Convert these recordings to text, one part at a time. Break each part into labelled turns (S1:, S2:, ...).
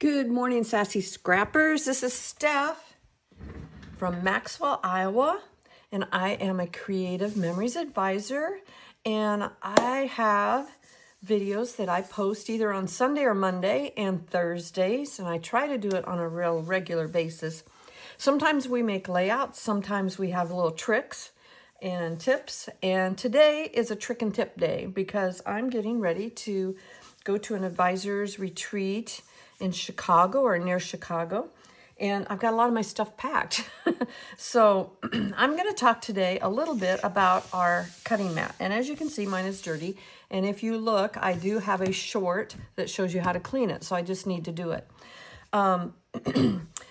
S1: Good morning, Sassy Scrappers. This is Steph from Maxwell, Iowa, and I am a creative memories advisor, and I have videos that I post either on Sunday or Monday and Thursdays, and I try to do it on a real regular basis. Sometimes we make layouts, sometimes we have little tricks and tips, and today is a trick and tip day because I'm getting ready to go to an advisor's retreat in Chicago or near Chicago, and I've got a lot of my stuff packed. So I'm going to talk today a little bit about our cutting mat, and as you can see, mine is dirty, and if you look, I do have a short that shows you how to clean it, so I just need to do it.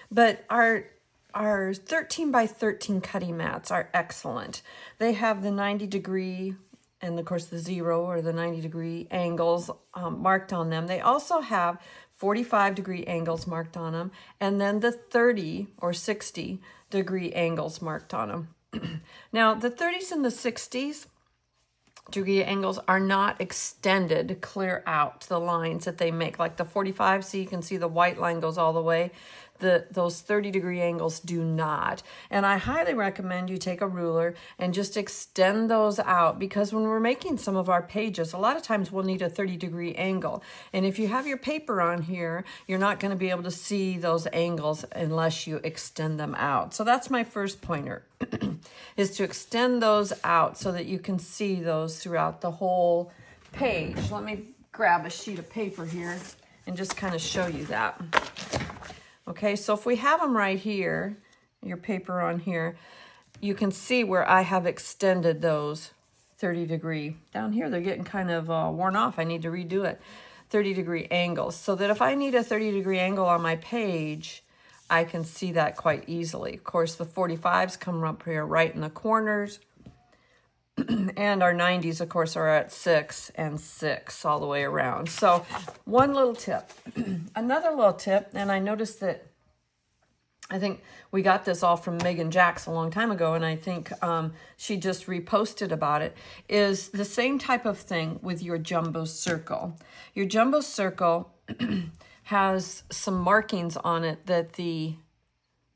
S1: But our 13 by 13 cutting mats are excellent. They have the 90-degree and of course the 0 or the 90-degree angles marked on them. They also have 45-degree angles marked on them, and then the 30 or 60-degree angles marked on them. Now, the 30s and the 60s degree angles are not extended to clear out the lines that they make. Like the 45, so you can see the white line goes all the way. Those 30-degree angles do not. And I highly recommend you take a ruler and just extend those out, because when we're making some of our pages, a lot of times we'll need a 30-degree angle. And if you have your paper on here, you're not going to be able to see those angles unless you extend them out. So that's my first pointer, is to extend those out so that you can see those throughout the whole page. Let me grab a sheet of paper here and just kind of show you that. Okay, so if we have them right here, your paper on here, you can see where I have extended those 30-degree. Down here, they're getting kind of worn off. I need to redo it. 30-degree angles, so that if I need a 30-degree angle on my page, I can see that quite easily. Of course, the 45s come up here right in the corners, and our 90s, of course, are at 6 and 6 all the way around. So one little tip. Another little tip, and I noticed that I think we got this all from Megan Jacks a long time ago, and I think she just reposted about it, is the same type of thing with your jumbo circle. Your jumbo circle has some markings on it that the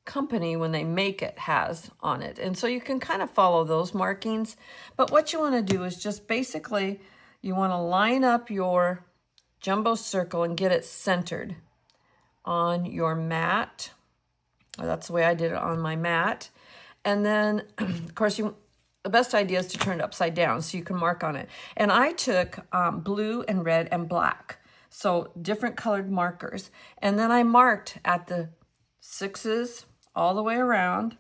S1: company, when they make it, has on it, and so you can kind of follow those markings. But what you want to do is just basically you want to line up your jumbo circle and get it centered on your mat. That's the way I did it on my mat. And then of course the best idea is to turn it upside down so you can mark on it. And I took blue and red and black, so different colored markers, and then I marked at the 6s all the way around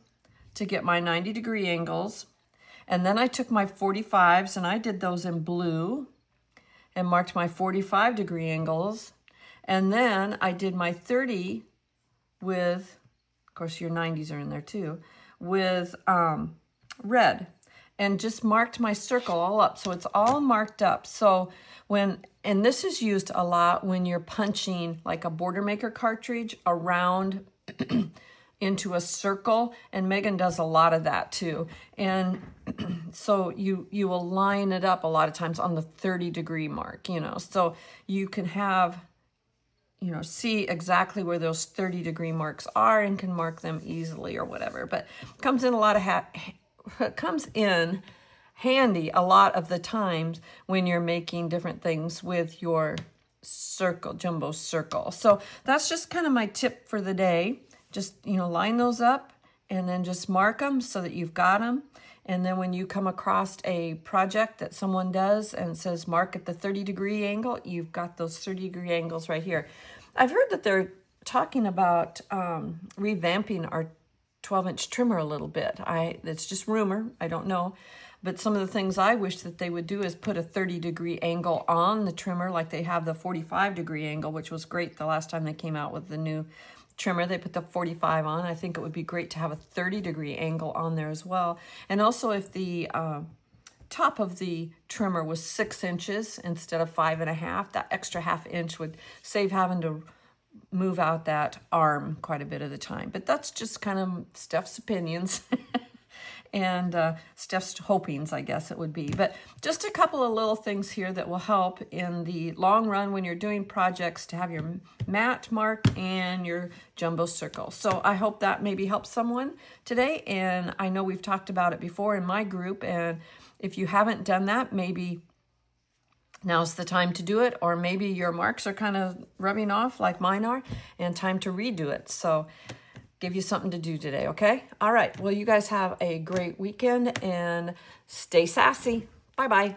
S1: to get my 90-degree angles. And then I took my 45s and I did those in blue and marked my 45-degree angles. And then I did my 30 with, of course your 90s are in there too, with red, and just marked my circle all up. So it's all marked up. So and this is used a lot when you're punching like a Border Maker cartridge around into a circle, and Megan does a lot of that too. And so you will line it up a lot of times on the 30-degree mark, so you can have, see exactly where those 30-degree marks are and can mark them easily or whatever. But it comes in handy a lot of the times when you're making different things with your circle, jumbo circle. So that's just kind of my tip for the day. Just, line those up and then just mark them so that you've got them. And then when you come across a project that someone does and says mark at the 30-degree angle, you've got those 30-degree angles right here. I've heard that they're talking about revamping our 12-inch trimmer a little bit. It's just rumor. I don't know. But some of the things I wish that they would do is put a 30-degree angle on the trimmer, like they have the 45-degree angle, which was great the last time they came out with the new trimmer. They put the 45 on. I think it would be great to have a 30-degree angle on there as well. And also if the top of the trimmer was 6 inches instead of 5.5, that extra ½ inch would save having to move out that arm quite a bit of the time. But that's just kind of Steph's opinions. and Steph's hopings, I guess it would be. But just a couple of little things here that will help in the long run when you're doing projects to have your mat mark and your jumbo circle. So I hope that maybe helps someone today. And I know we've talked about it before in my group. And if you haven't done that, maybe now's the time to do it, or maybe your marks are kind of rubbing off like mine are, and time to redo it. So give you something to do today, okay? All right, well, you guys have a great weekend, and stay sassy. Bye-bye.